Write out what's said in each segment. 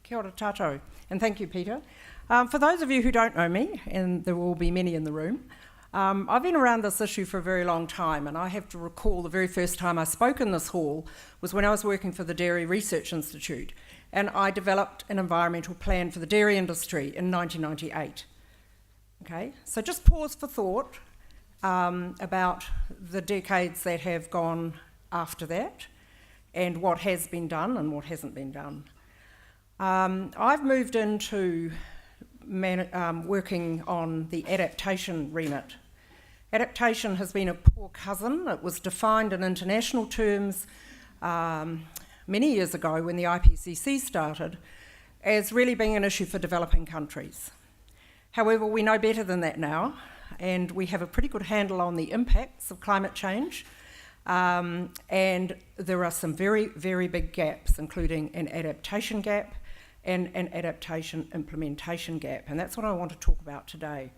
Kia ora tātou, and thank you, Peter. For those of you who don't know me, and there will be many in the room, I've been around this issue for a very long time, and I have to recall the very first time I spoke in this hall was when I was working for the Dairy Research Institute, and I developed an environmental plan for the dairy industry in 1998. Okay, so just pause for thought about the decades that have gone after that, and what has been done and what hasn't been done. I've moved into working on the adaptation remit. Adaptation has been a poor cousin. It was defined in international terms many years ago when the IPCC started as really being an issue for developing countries. However, we know better than that now, and we have a pretty good handle on the impacts of climate change, and there are some very, very big gaps, including an adaptation gap and an adaptation implementation gap, and that's what I want to talk about today.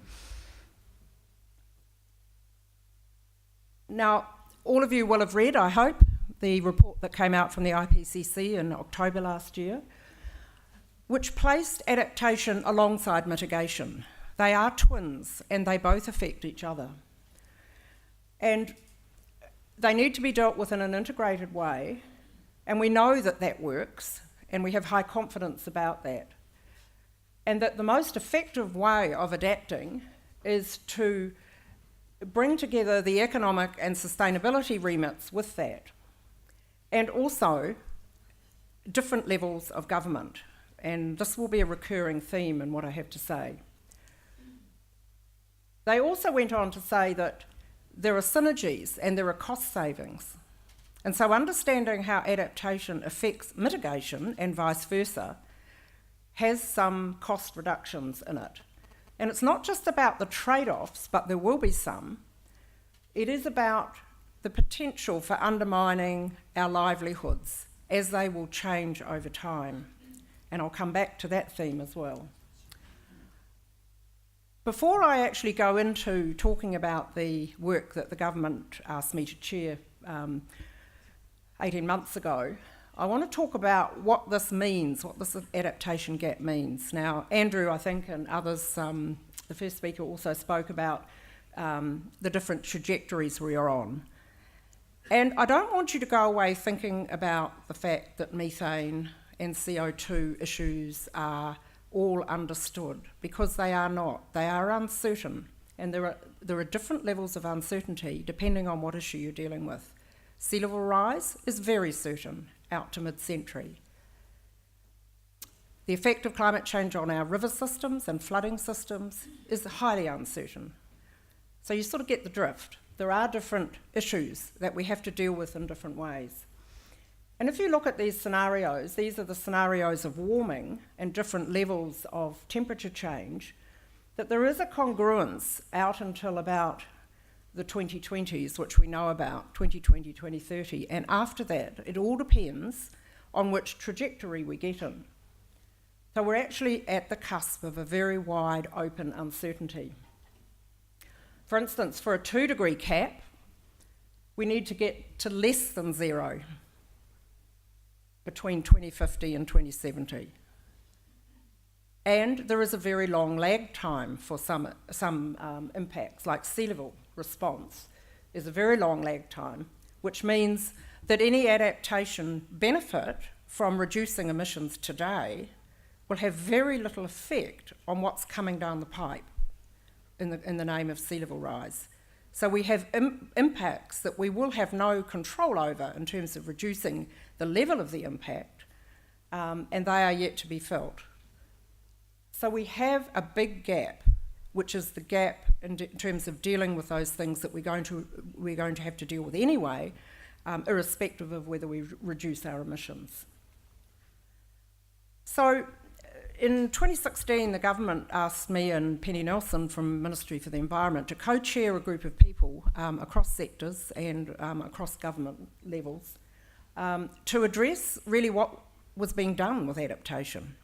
Now, all of you will have read, I hope, the report that came out from the IPCC in October last year, which placed adaptation alongside mitigation. They are twins, and they both affect each other. And they need to be dealt with in an integrated way, and we know that that works, and we have high confidence about that. And that the most effective way of adapting is to bring together the economic and sustainability remits with that, and also different levels of government. And this will be a recurring theme in what I have to say. They also went on to say that there are synergies and there are cost savings. And so understanding how adaptation affects mitigation and vice versa has some cost reductions in it. And it's not just about the trade-offs, but there will be some. It is about the potential for undermining our livelihoods as they will change over time. And I'll come back to that theme as well. Before I actually go into talking about the work that the government asked me to chair 18 months ago, I want to talk about what this means, what this adaptation gap means. Now, Andrew, I think, and others, the first speaker also spoke about the different trajectories we are on. And I don't want you to go away thinking about the fact that methane and CO2 issues are all understood, because they are not. They are uncertain, and there are different levels of uncertainty depending on what issue you're dealing with. Sea level rise is very certain out to mid-century. The effect of climate change on our river systems and flooding systems is highly uncertain. So you sort of get the drift. There are different issues that we have to deal with in different ways. And if you look at these scenarios, these are the scenarios of warming and different levels of temperature change, that there is a congruence out until about the 2020s, which we know about, 2020, 2030, and after that, it all depends on which trajectory we get in. So we're actually at the cusp of a very wide open uncertainty. For instance, for a 2-degree cap, we need to get to less than 0 between 2050 and 2070. And there is a very long lag time for some impacts, like sea level response is a very long lag time, which means that any adaptation benefit from reducing emissions today will have very little effect on what's coming down the pipe in the name of sea level rise. So we have impacts that we will have no control over in terms of reducing the level of the impact, and they are yet to be felt. So we have a big gap, which is the gap in terms of dealing with those things that we're going to have to deal with anyway, irrespective of whether we reduce our emissions. So in 2016, the government asked me and Penny Nelson from Ministry for the Environment to co-chair a group of people across sectors and across government levels to address really what was being done with adaptation.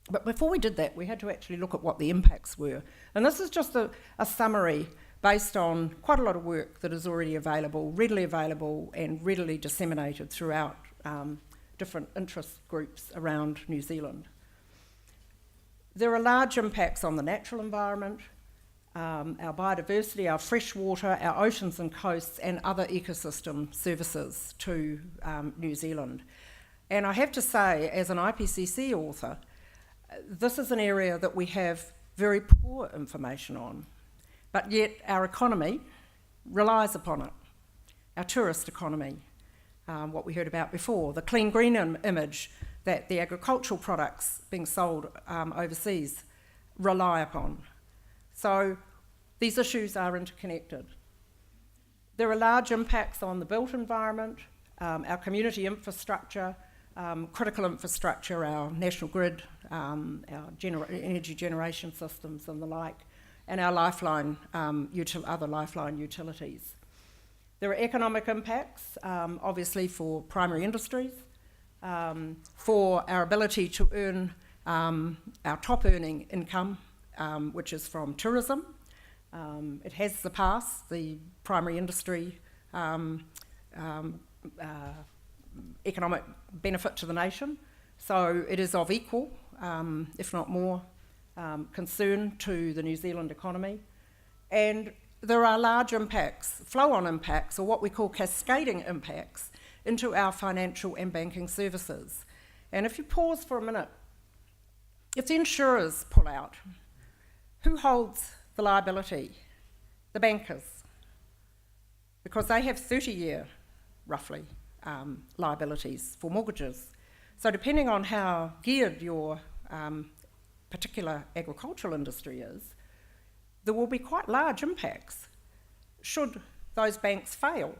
But before we did that, we had to actually look at what the impacts were. And this is just a summary based on quite a lot of work that is already available, readily available and readily disseminated throughout different interest groups around New Zealand. There are large impacts on the natural environment, our biodiversity, our fresh water, our oceans and coasts, and other ecosystem services to New Zealand. And I have to say, as an IPCC author, this is an area that we have very poor information on, but yet our economy relies upon it. Our tourist economy, what we heard about before, the clean green image that the agricultural products being sold overseas rely upon. So these issues are interconnected. There are large impacts on the built environment, our community infrastructure, critical infrastructure, our national grid, our energy generation systems and the like, and our lifeline, other lifeline utilities. There are economic impacts, obviously for primary industries, for our ability to earn our top earning income, which is from tourism. It has surpassed the primary industry economic benefit to the nation, so it is of equal, if not more, concern to the New Zealand economy. And there are large impacts, flow-on impacts, or what we call cascading impacts, into our financial and banking services. And if you pause for a minute, if the insurers pull out, who holds the liability? The bankers, because they have 30-year, roughly, liabilities for mortgages. So depending on how geared your particular agricultural industry is, there will be quite large impacts should those banks fail.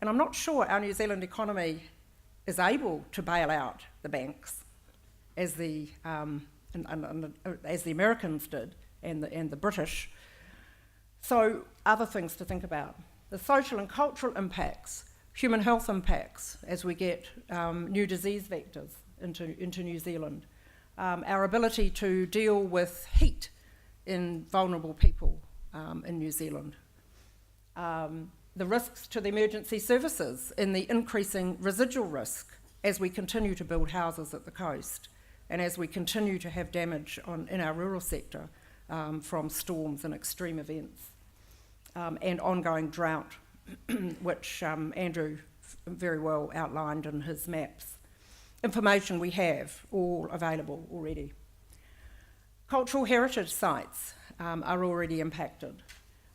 And I'm not sure our New Zealand economy is able to bail out the banks as the Americans did and the British. So other things to think about. The social and cultural impacts, human health impacts as we get new disease vectors into New Zealand. Our ability to deal with heat in vulnerable people in New Zealand. The risks to the emergency services in the increasing residual risk as we continue to build houses at the coast and as we continue to have damage in our rural sector from storms and extreme events and ongoing drought, which Andrew very well outlined in his maps. Information we have all available already. Cultural heritage sites are already impacted.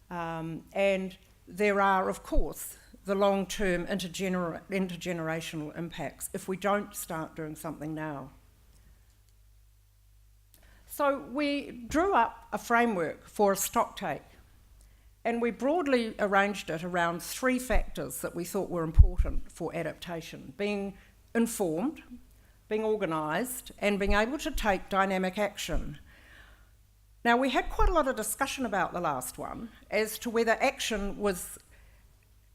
And there are, of course, the long-term intergenerational impacts if we don't start doing something now. So we drew up a framework for a stocktake, and we broadly arranged it around 3 factors that we thought were important for adaptation: being informed, being organised, and being able to take dynamic action. Now, we had quite a lot of discussion about the last one as to whether action was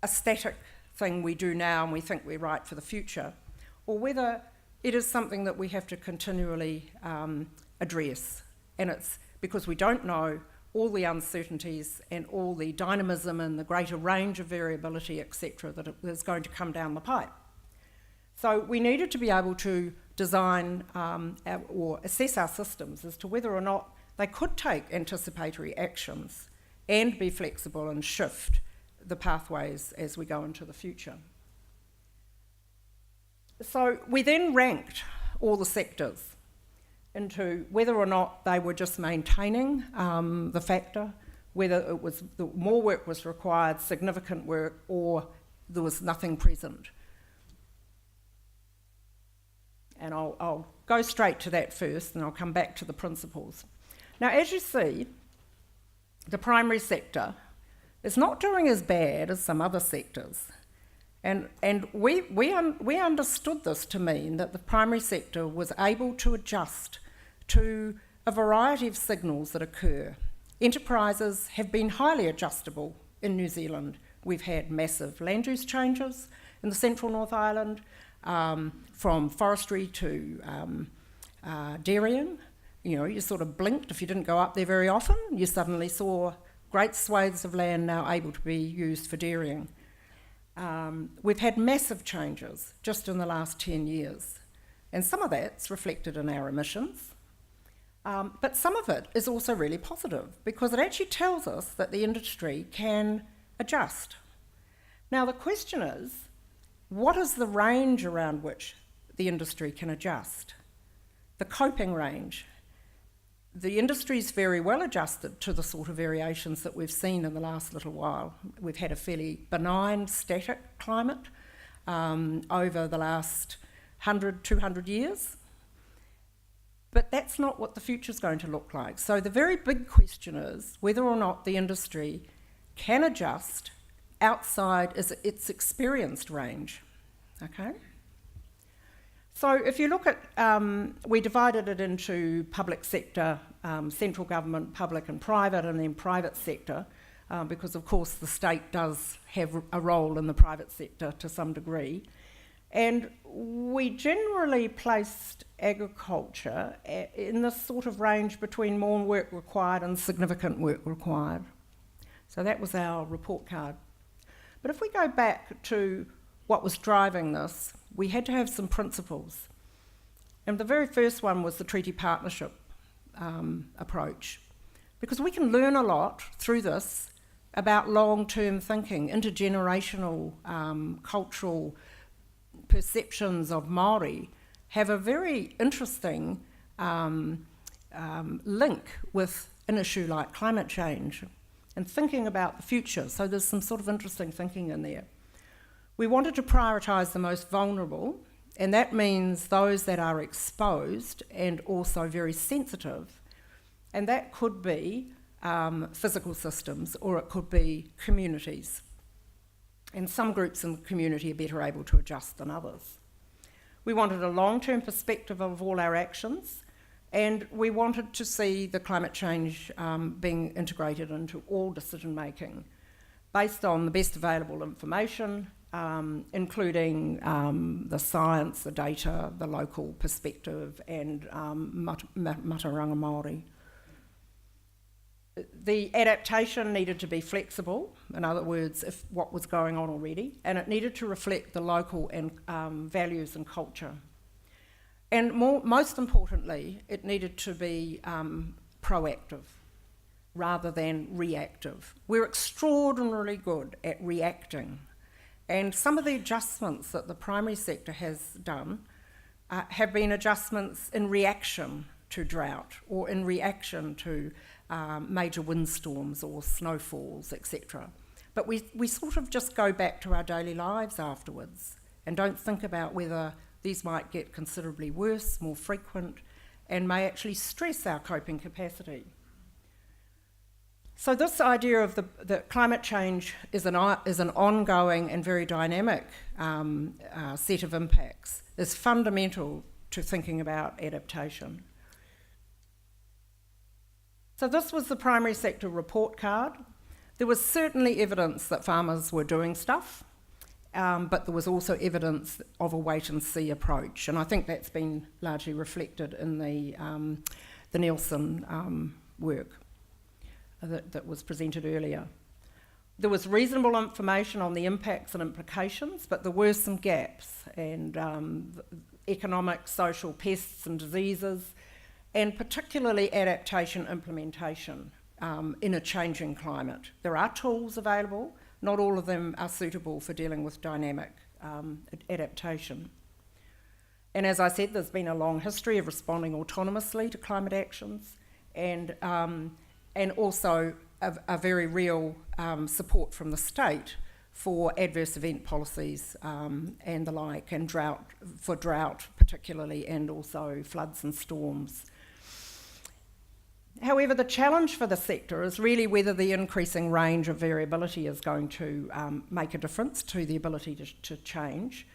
a static thing we do now and we think we're right for the future, or whether it is something that we have to continually address. And it's because we don't know all the uncertainties and all the dynamism and the greater range of variability, etc., that is going to come down the pipe. So we needed to be able to design or assess our systems as to whether or not they could take anticipatory actions and be flexible and shift the pathways as we go into the future. So we then ranked all the sectors into whether or not they were just maintaining the factor, whether it was more work was required, significant work, or there was nothing present. And I'll go straight to that first, and I'll come back to the principles. Now, as you see, the primary sector is not doing as bad as some other sectors. And we understood this to mean that the primary sector was able to adjust to a variety of signals that occur. Enterprises have been highly adjustable in New Zealand. We've had massive land use changes in the central North Island, from forestry to dairying. You know, you sort of blinked if you didn't go up there very often. You suddenly saw great swathes of land now able to be used for dairying. We've had massive changes just in the last 10 years. And some of that's reflected in our emissions, but some of it is also really positive because it actually tells us that the industry can adjust. Now the question is, what is the range around which the industry can adjust? The coping range. The industry's very well adjusted to the sort of variations that we've seen in the last little while. We've had a fairly benign static climate over the last 100, 200 years. But that's not what the future's going to look like. So the very big question is whether or not the industry can adjust outside its experienced range, okay? So if you look at, we divided it into public sector, central government, public and private, and then private sector, because of course the state does have a role in the private sector to some degree. And we generally placed agriculture in this sort of range between more work required and significant work required. So that was our report card. But if we go back to what was driving this, we had to have some principles. And the very first one was the treaty partnership approach, because we can learn a lot through this about long-term thinking, intergenerational cultural perceptions of Māori have a very interesting link with an issue like climate change and thinking about the future. So there's some sort of interesting thinking in there. We wanted to prioritise the most vulnerable, and that means those that are exposed and also very sensitive. And that could be physical systems, or it could be communities. And some groups in the community are better able to adjust than others. We wanted a long-term perspective of all our actions, and we wanted to see the climate change being integrated into all decision-making based on the best available information, including the science, the data, the local perspective, and Mataranga Māori. The adaptation needed to be flexible, in other words, if what was going on already, and it needed to reflect the local and values and culture. And most importantly, it needed to be proactive rather than reactive. We're extraordinarily good at reacting, and some of the adjustments that the primary sector has done have been adjustments in reaction to drought or in reaction to major windstorms or snowfalls, etc. But we sort of just go back to our daily lives afterwards and don't think about whether these might get considerably worse, more frequent, and may actually stress our coping capacity. So this idea of that climate change is an ongoing and very dynamic set of impacts is fundamental to thinking about adaptation. So this was the primary sector report card. There was certainly evidence that farmers were doing stuff, but there was also evidence of a wait-and-see approach, and I think that's been largely reflected in the Nielsen work that was presented earlier. There was reasonable information on the impacts and implications, but there were some gaps, and economic, social, pests and diseases, and particularly adaptation implementation in a changing climate. There are tools available, not all of them are suitable for dealing with dynamic adaptation. And as I said, there's been a long history of responding autonomously to climate actions, and also a very real support from the state for adverse event policies and the like, and drought particularly, and also floods and storms. However, the challenge for the sector is really whether the increasing range of variability is going to make a difference to the ability to change,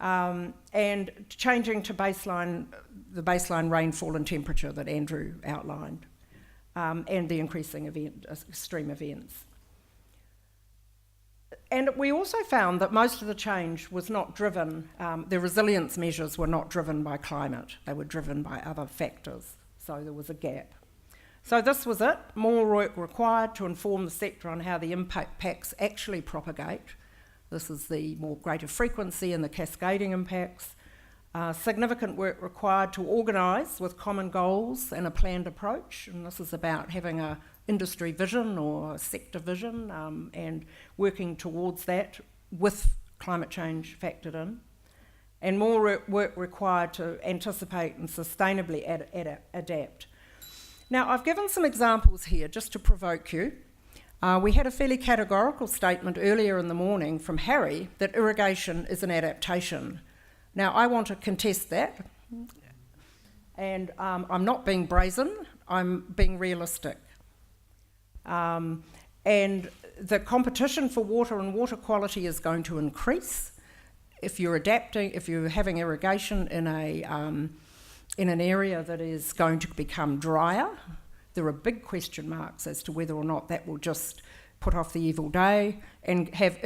and changing to the baseline rainfall and temperature that Andrew outlined, and the increasing extreme events. And we also found that most of the change was not driven, the resilience measures were not driven by climate, they were driven by other factors, so there was a gap. So this was it, more work required to inform the sector on how the impacts actually propagate. This is the more greater frequency and the cascading impacts, Significant work required to organise with common goals and a planned approach, and this is about having a industry vision or a sector vision and working towards that with climate change factored in. And more work required to anticipate and sustainably adapt. Now, I've given some examples here just to provoke you. We had a fairly categorical statement earlier in the morning from Harry that irrigation is an adaptation. Now, I want to contest that, and I'm not being brazen, I'm being realistic. And the competition for water and water quality is going to increase. If you're adapting, if you're having irrigation in an area that is going to become drier, there are big question marks as to whether or not that will just put off the evil day and have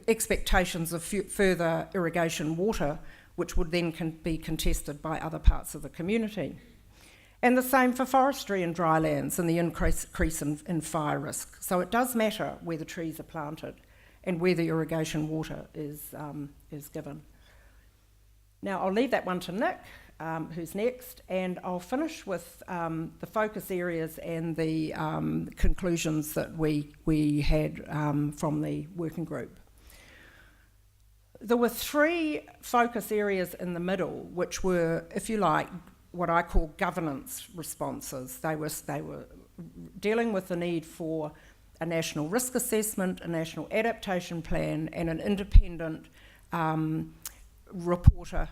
expectations of further irrigation water, which would then be contested by other parts of the community. And the same for forestry and dry lands and the increase in fire risk. So it does matter where the trees are planted and where the irrigation water is given. Now, I'll leave that one to Nick, who's next, and I'll finish with the focus areas and the conclusions that we had from the working group. There were 3 focus areas in the middle, which were, if you like, what I call governance responses. They were dealing with the need for a national risk assessment, a national adaptation plan, and an independent reporter,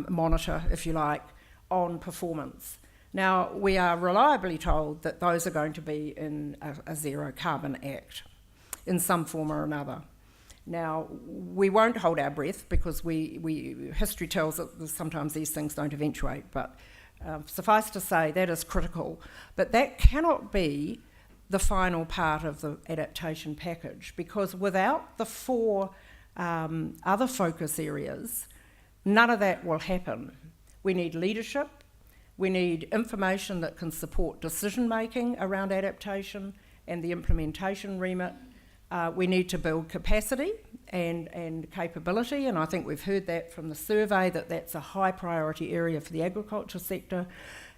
monitor, if you like, on performance. Now, we are reliably told that those are going to be in a Zero Carbon Act in some form or another. Now, we won't hold our breath because history tells us that sometimes these things don't eventuate, but suffice to say that is critical. But that cannot be the final part of the adaptation package, because without the 4 other focus areas, none of that will happen. We need leadership, we need information that can support decision making around adaptation and the implementation remit. We need to build capacity and capability, and I think we've heard that from the survey that that's a high priority area for the agriculture sector.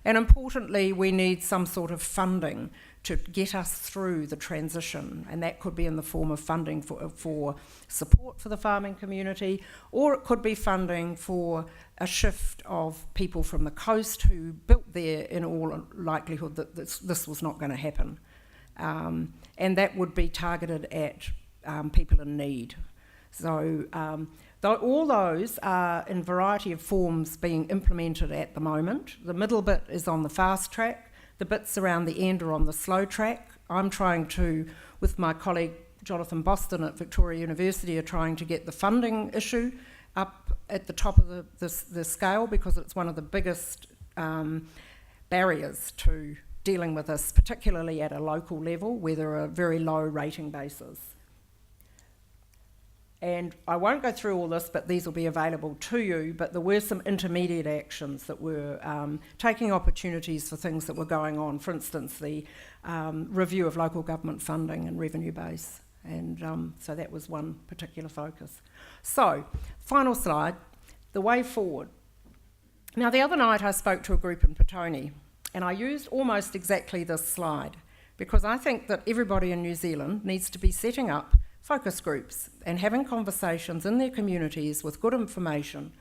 And importantly, we need some sort of funding to get us through the transition, and that could be in the form of funding for support for the farming community, or it could be funding for a shift of people from the coast who built there in all likelihood that this was not going to happen. And that would be targeted at people in need. So all those are in a variety of forms being implemented at the moment. The middle bit is on the fast track. The bits around the end are on the slow track. I'm trying to, with my colleague Jonathan Boston at Victoria University, are trying to get the funding issue up at the top of the scale, because it's one of the biggest barriers to dealing with this, particularly at a local level where there are very low rating bases. And I won't go through all this, but these will be available to you, but there were some intermediate actions that were taking opportunities for things that were going on. For instance, the review of local government funding and revenue base. And so that was one particular focus. So, final slide, the way forward. Now, the other night I spoke to a group in Petone, and I used almost exactly this slide, because I think that everybody in New Zealand needs to be setting up focus groups and having conversations in their communities with good information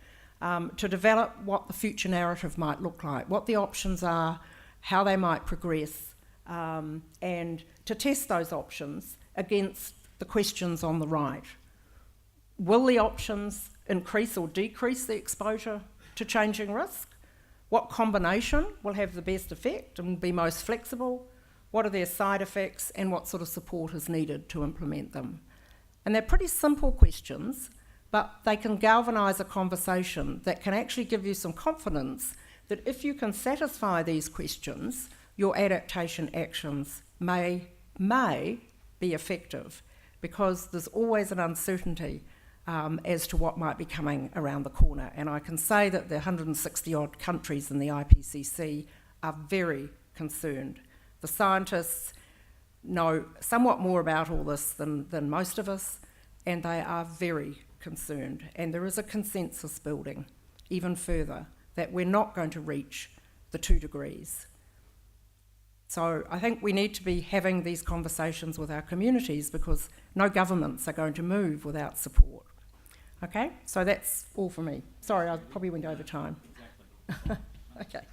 to develop what the future narrative might look like, what the options are, how they might progress, and to test those options against the questions on the right. Will the options increase or decrease the exposure to changing risk? What combination will have the best effect and be most flexible? What are their side effects, and what sort of support is needed to implement them? And they're pretty simple questions, but they can galvanise a conversation that can actually give you some confidence that if you can satisfy these questions, your adaptation actions may be effective, because there's always an uncertainty as to what might be coming around the corner. And I can say that the 160 odd countries in the IPCC are very concerned. The scientists know somewhat more about all this than most of us, and they are very concerned. And there is a consensus building even further, that we're not going to reach the 2 degrees. So I think we need to be having these conversations with our communities, because no governments are going to move without support. Okay, so that's all for me. Sorry, I probably went over time. Exactly. Okay.